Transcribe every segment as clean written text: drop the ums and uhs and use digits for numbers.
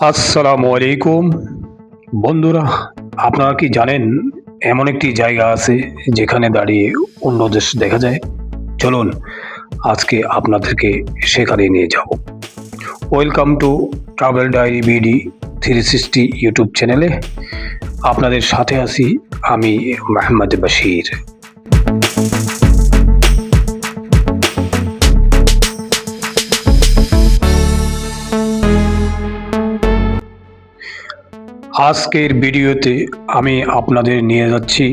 আসসালামু আলাইকুম বন্ধুরা, আপনারা কি জানেন এমন একটি জায়গা আছে যেখানে দাঁড়িয়ে অন্য দেশ দেখা যায়? চলুন আজকে আপনাদেরকে সেখানে নিয়ে যাব। Welcome to travel diary BD 360 YouTube চ্যানেলে আপনাদের সাথে আছি আমি মোহাম্মদ বশির। আজকের ভিডিওতে আমি আপনাদের নিয়ে যাচ্ছি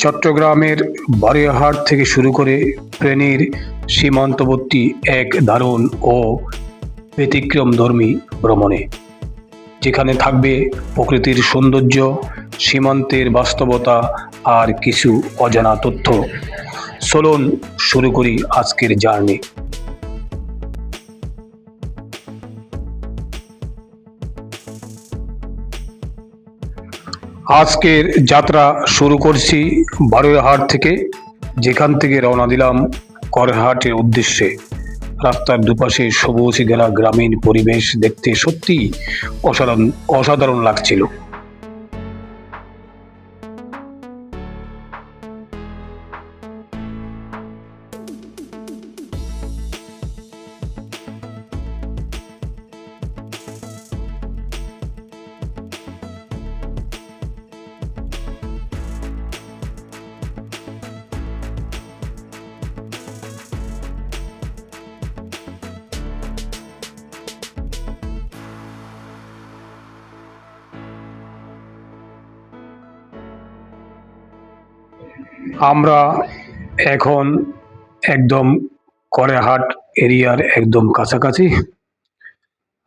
চট্টগ্রামের বারৈয়াহাট থেকে শুরু করে ফেনীর সীমান্তবর্তী এক দারুণ ও ব্যতিক্রমধর্মী ভ্রমণে, যেখানে থাকবে প্রকৃতির সৌন্দর্য, সীমান্তের বাস্তবতা আর কিছু অজানা তথ্য। চলুন শুরু করি আজকের জার্নি। আজকের যাত্রা শুরু করছি বারৈয়াহাট থেকে, যেখান থেকে রওনা দিলাম করেরহাটের উদ্দেশ্যে। রাস্তার দুপাশে সবুজ ঘেরা গ্রামীণ পরিবেশ দেখতে সত্যিই অসাধারণ লাগছিল। আমরা এখন একদম করেরহাট এরিয়ার একদম কাছাকাছি।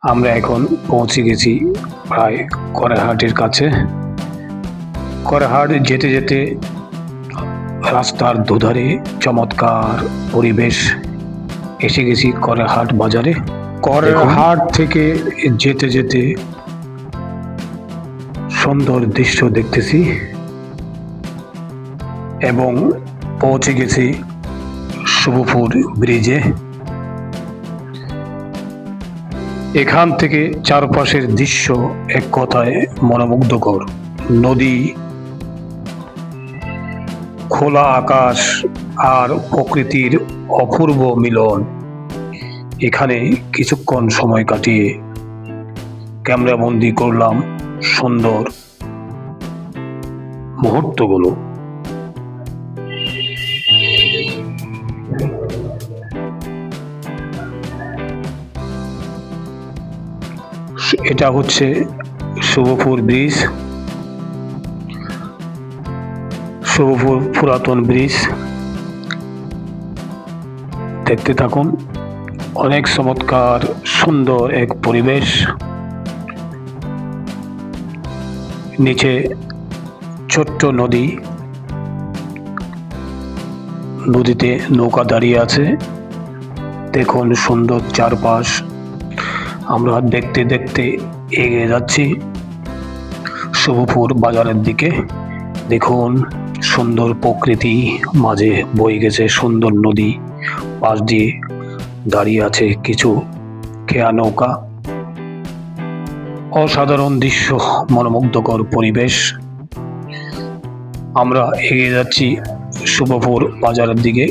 আমরা এখন পৌঁছে গেছি প্রায় করেরহাটের কাছে। করেরহাট যেতে যেতে রাস্তার দুধারে চমৎকার পরিবেশ, এসে গেছি করেরহাট বাজারে। করেরহাট থেকে যেতে যেতে সুন্দর দৃশ্য দেখতেছি এবং পৌঁছে গেছি শুভপুর ব্রিজে। এখান থেকে চারপাশের দৃশ্য এক কথায় মনোমুগ্ধকর। নদী, খোলা আকাশ আর প্রকৃতির অপূর্ব মিলন। এখানে কিছুক্ষণ সময় কাটিয়ে ক্যামেরাবন্দি করলাম সুন্দর মুহূর্তগুলো। এটা হচ্ছে শুভপুর ব্রিজ, শুভপুর পুরাতন ব্রিজ। দেখতে থাকুন, অনেক চমৎকার সুন্দর এক পরিবেশ। নিচে ছোট্ট নদী, নদীতে নৌকা দাঁড়িয়ে আছে। দেখুন সুন্দর চারপাশ। আমরা দেখতে দেখতে এগিয়ে যাচ্ছি শুভপুর বাজারের দিকে। দেখুন সুন্দর প্রকৃতি, মাঝে বয়ে গেছে সুন্দর নদী, পাশ দিয়ে দাঁড়িয়ে আছে কিছু খেয়া নৌকা। অসাধারণ দৃশ্য, মনোমুগ্ধকর পরিবেশ। আমরা এগিয়ে যাচ্ছি শুভপুর বাজারের দিকে।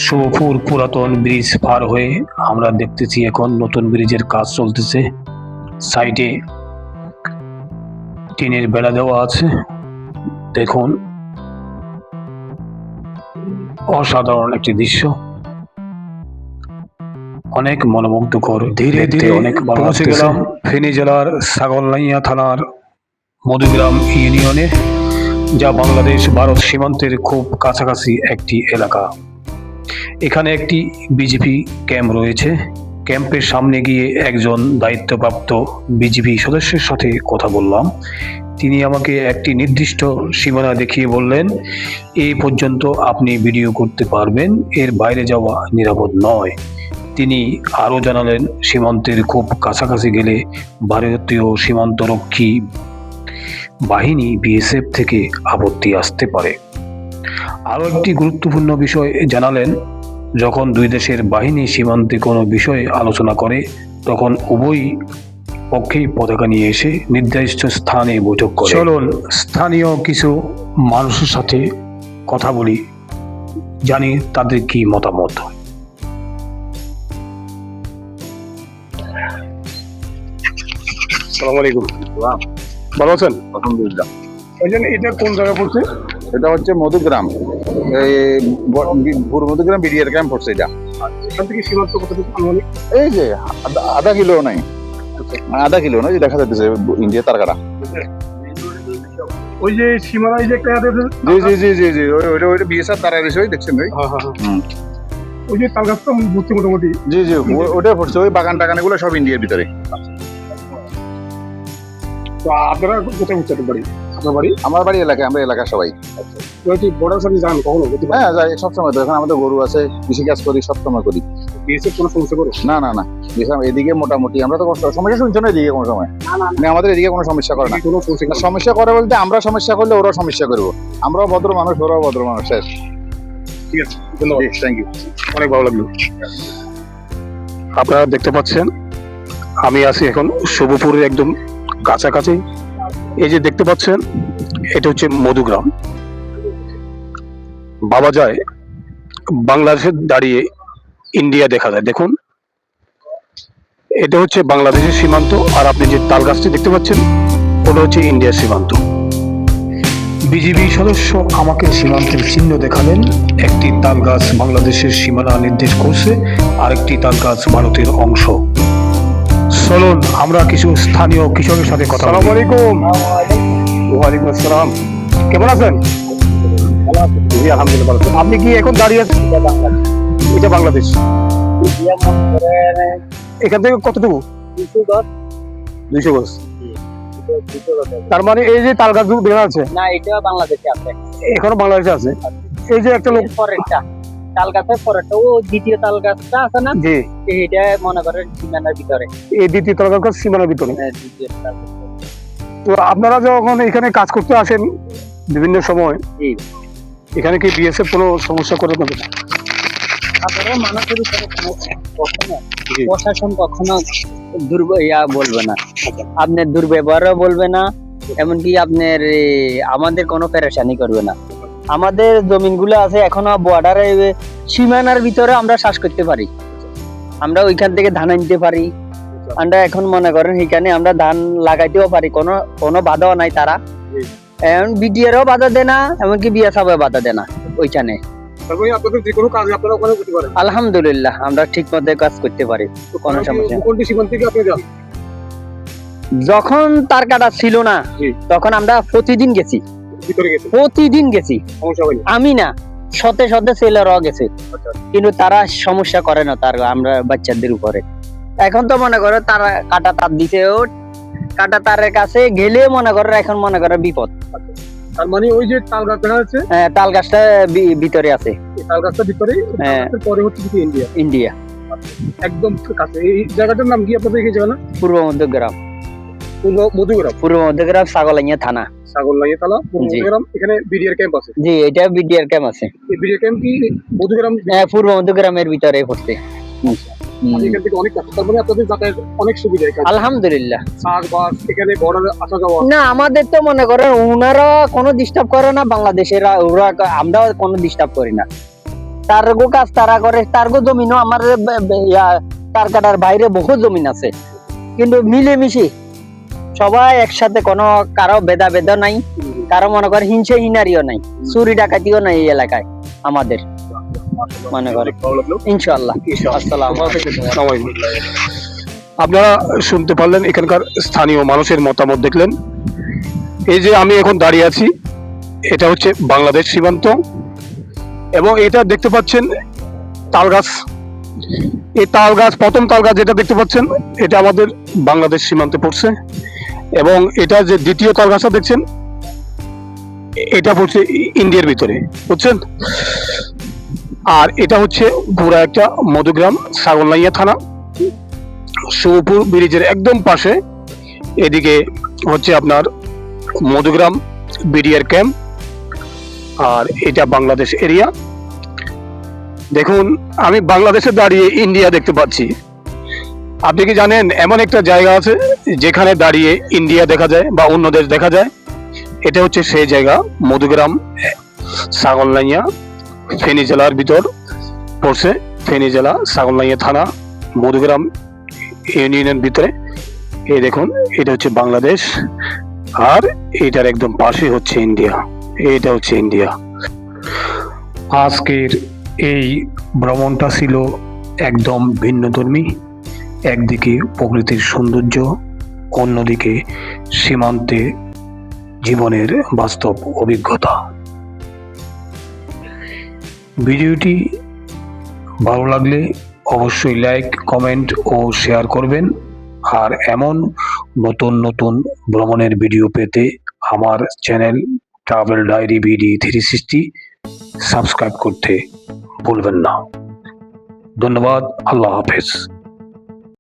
শুভপুর পুরাতন ব্রিজ পার হয়ে আমরা দেখতেছি এখন নতুন ব্রিজের কাজ চলতেছে। সাইডে টিনের বেড়া দেওয়া আছে। দেখুন অসাধারণ একটি দৃশ্য, অনেক মনোমুগ্ধকর। ধীরে ধীরে অনেক পৌঁছে গেলাম ফেনী জেলার ছাগলনাইয়া থানার মধুগ্রাম ইউনিয়নে, যা বাংলাদেশ ভারত সীমান্তের খুব কাছাকাছি একটি এলাকা। এখানে একটি বিজেপি ক্যাম্প রয়েছে। ক্যাম্পের সামনে গিয়ে একজন দায়িত্বপ্রাপ্ত বিজেপি সদস্যের সাথে কথা বললাম। তিনি আমাকে একটি নির্দিষ্ট সীমানা দেখিয়ে বললেন, এই পর্যন্ত আপনি ভিডিও করতে পারবেন, এর বাইরে যাওয়া নিরাপদ নয়। তিনি আরও জানালেন, সীমান্তের খুব কাছাকাছি গেলে ভারতীয় সীমান্তরক্ষী বাহিনী বিএসএফ থেকে আপত্তি আসতে পারে। আরও একটি গুরুত্বপূর্ণ বিষয় জানালেন, যখন দুই দেশের বাহিনী সীমান্তে কোনো বিষয়ে আলোচনা করে তখন উভয় পক্ষেই পতাকা নিয়ে এসে নির্দিষ্ট স্থানে বৈঠক করে। চলুন স্থানীয় কিছু মানুষের সাথে কথা বলি, জানি তাদের কি মতামত। আসসালামু আলাইকুম, ভালো আছেন? আলহামদুলিল্লাহ। এটা কোন জায়গা পড়ছে? এটা হচ্ছে মধুগ্রাম, এই ভোর মধুগ্রাম বিডিআর ক্যাম্প পড়ছে এটা। এখান থেকে সীমান্ত কতটুকু আনুমানিক? এই যে আধা কিলো নাই, আধা কিলো নয়, দেখা যাচ্ছে ইন্ডিয়া তার কাটা। ওই যে সীমানায় যে একটা জি জি জি জি জি, ওইটা বিএসআর তারা দিছে, ওই দেখছেন ভাই। ওই যে তাল গাছটা ভর্তি মোটামুটি। জি জি, ওটা পড়ছে, ওই বাগান টাগান এগুলো সব ইন্ডিয়ার ভিতরে। তো আপনারা কোথায় উঠতে পারি? আপনার বাড়ি? আমার বাড়ি এলাকায়, আমরা এলাকা সবাই। বর্ডার সাথে যান কখনো? হ্যাঁ যাই, সবসময়। তো এখন আমাদের গরু আছে, কৃষি কাজ করি, সবসময় করি। বিএসএফ কোনো সমস্যা করে? না না না, এদিকে মোটামুটি আমরা তো সমস্যা শুনছো না এদিকে কোনো সময়, মানে আমাদের এদিকে কোনো সমস্যা করে না। কোনো সমস্যা সমস্যা করে বলতে আমরা সমস্যা করলে ওরাও সমস্যা করবো, আমরাও ভদ্র মানুষ, ওরাও ভদ্র মানুষ। শেষ। ঠিক আছে, ধন্যবাদ, থ্যাংক ইউ, অনেক ভালো লাগলো। আপনারা দেখতে পাচ্ছেন আমি আছি এখন শুভপুরের একদম কাছাকাছি। এই যে দেখতে পাচ্ছেন এটা হচ্ছে মধুগ্রাম। বাবা যায় বাংলাদেশে দাঁড়িয়ে ইন্ডিয়া দেখা যায়। দেখুন এটা হচ্ছে বাংলাদেশের সীমান্ত, আর আপনি যে তাল গাছটি দেখতে পাচ্ছেন ওটা হচ্ছে ইন্ডিয়ার সীমান্ত। বিজিবি সদস্য আমাকে সীমান্তের চিহ্ন দেখালেন। একটি তাল গাছ বাংলাদেশের সীমানা নির্দেশ করছে, আরেকটি তাল গাছ ভারতের অংশ। চলুন আমরা কিছু স্থানীয় কৃষকের সাথে কথা বলি। আসসালামু আলাইকুম। ওয়ালাইকুম আসসালাম, কেমন আছেন? জি আলহামদুলিল্লাহ ভালো আছি। আপনি কি এখন দাঁড়িয়ে আছেন? এটা বাংলাদেশ। এখান থেকে কতটুকু? 200 গজ। তার মানে এই যে তাল গাছ দেখা আছে না, এটা বাংলাদেশে আছে, এখনো বাংলাদেশে আছে। এই যে একটা লোক পরেরটা তাল গাছের পরেরটা, ও দ্বিতীয় তাল গাছটা আছে না, জি, এটা মনে করেন সীমানার ভিতরে। এই দ্বিতীয় তাল গাছ সীমানার ভিতরে। দ্বিতীয় তাল গাছ। তো আপনারা যখন এখানে কাজ করতে আসেন বিভিন্ন সময়, জি, এখানে কি বিএসএফ কোনো সমস্যা করে না? সাধারণ মানুষের উপরে কখনো জি। প্রশাসন কখনো বলবে না, আপনার দুর্ব্যবহারও বলবে না, এমনকি আপনার আমাদের কোনো পেরেশানি করবে না। আমাদের জমিনগুলো আছে এখনো বর্ডারে, সীমানার ভিতরে আমরা শ্বাস করতে পারি, আমরা ওইখান থেকে ধান আনতে পারি। আমরা এখন মনে করেন এখানে আমরা ধান লাগাইতেও পারি, কোনো বাধাও নাই। তারা এখন বিডিআরও বাধা দেয় না, এমনকি বিএসএফও বাধা দেয় না ওইখানে। আলহামদুলিল্লাহ আমরা ঠিক মতো কাজ করতে পারি, কোনো সমস্যা নেই। যখন তার কাটা ছিল না তখন আমরা প্রতিদিন গেছি, আমি না শতে শতে ছেলেরাও গেছে, কিন্তু তারা সমস্যা করে না তার আমরা বাচ্চাদের উপরে। এখন তো মনে করো তারা কাটা তার দিছে, ও কাটা তারের কাছে গেলে মনে করো এখন মনে করো বিপদ। তার মানে ওই যে তাল গাছ দেখা যাচ্ছে, হ্যাঁ তাল গাছটা ভিতরে আছে, তাল গাছটা ভিতরে, পরে হচ্ছে ইন্ডিয়া। ইন্ডিয়া একদম কাছে। এই জায়গাটার নাম কি আপনাদের? এই জায়গা পূর্ব মধ্যগ্রাম, পূর্ব মধ্যগ্রাম ছাগলাইয়া থানা। মধুগ্রাম, এখানে বিডিআর ক্যাম্প আছে। জি, এটা বিডিআর ক্যাম্প আছে। এই বিডিআর ক্যাম্প কি মধুগ্রাম? হ্যাঁ, পূর্ব মধ্যগ্রামের ভিতরে পড়ছে। এখান থেকে অনেক কাছে, তার মানে আপনাদের যাতায়াত অনেক সুবিধা। আলহামদুলিল্লাহ। বাস এখানে বর্ডারে আসা যাওয়া না, আমাদের তো মনে করেন ওনারা কোনো ডিস্টার্ব করে না, বাংলাদেশেরা ওরা, আমরা কোনো ডিস্টার্ব করি না। তারগো কাজ তারা করে, তারগো জমিনও আমার তার কাটার বাইরে বহু জমিন আছে, কিন্তু মিলেমিশে সবাই একসাথে, কোনো কারো ভেদাভেদ নাই, কারো মনে করে হিংসা হিনারিও নাই, চুরি ডাকাতিও নাই এই এলাকায় আমাদের, মনে করে ইনশাআল্লাহ। আসসালামু আলাইকুম। আপনারা শুনতে পারলেন এখানকার স্থানীয় মানুষের মতামত, দেখলেন। এই যে আমি এখন দাঁড়িয়ে আছি, এটা হচ্ছে বাংলাদেশ সীমান্ত, এবং এটা দেখতে পাচ্ছেন তাল গাছ। এই তাল গাছ, প্রথম তাল গাছ যেটা দেখতে পাচ্ছেন, এটা আমাদের বাংলাদেশ সীমান্তে পড়ছে, এবং এটা যে দ্বিতীয় তাল গাছটা দেখছেন, এটা পড়ছে ইন্ডিয়ার ভিতরে, বুঝছেন। আর এটা হচ্ছে পুরা একটা মধুগ্রাম, ছাগলনাইয়া থানা, শুভপুর ব্রিজের একদম পাশে। এদিকে হচ্ছে আপনার মধুগ্রাম বিডিআর ক্যাম্প, আর এটা বাংলাদেশ এরিয়া। দেখুন আমি বাংলাদেশে দাঁড়িয়ে ইন্ডিয়া দেখতে পাচ্ছি, আপনি কি জানেন এমন একটা জায়গা আছে যেখানে দাঁড়িয়ে ইন্ডিয়া দেখা যায় বা অন্য দেশ দেখা যায়? এটা হচ্ছে সেই জায়গা, মধুগ্রাম ছাগলনাইয়া ফেনী জেলার ভিতর পড়ছে। ফেনী জেলা ছাগলনাইয়া থানা মধুগ্রাম ইউনিয়নের ভিতরে। এই দেখুন, এটা হচ্ছে বাংলাদেশ আর এটার একদম পাশে হচ্ছে ইন্ডিয়া। এটা হচ্ছে ইন্ডিয়া। আজকের এই ভ্রমণটা ছিল একদম ভিন্নধর্মী। একদিকে প্রকৃতির সৌন্দর্য, অন্যদিকে সীমান্তে জীবনের বাস্তব অভিজ্ঞতা। ভিডিওটি ভালো লাগলে অবশ্যই লাইক, কমেন্ট ও শেয়ার করবেন। আর এমন নতুন নতুন ভ্রমণের ভিডিও পেতে আমার channel travel diary BD 360 subscribe করতে ভুলবেন না। ধন্যবাদ। আল্লাহ হাফেজ।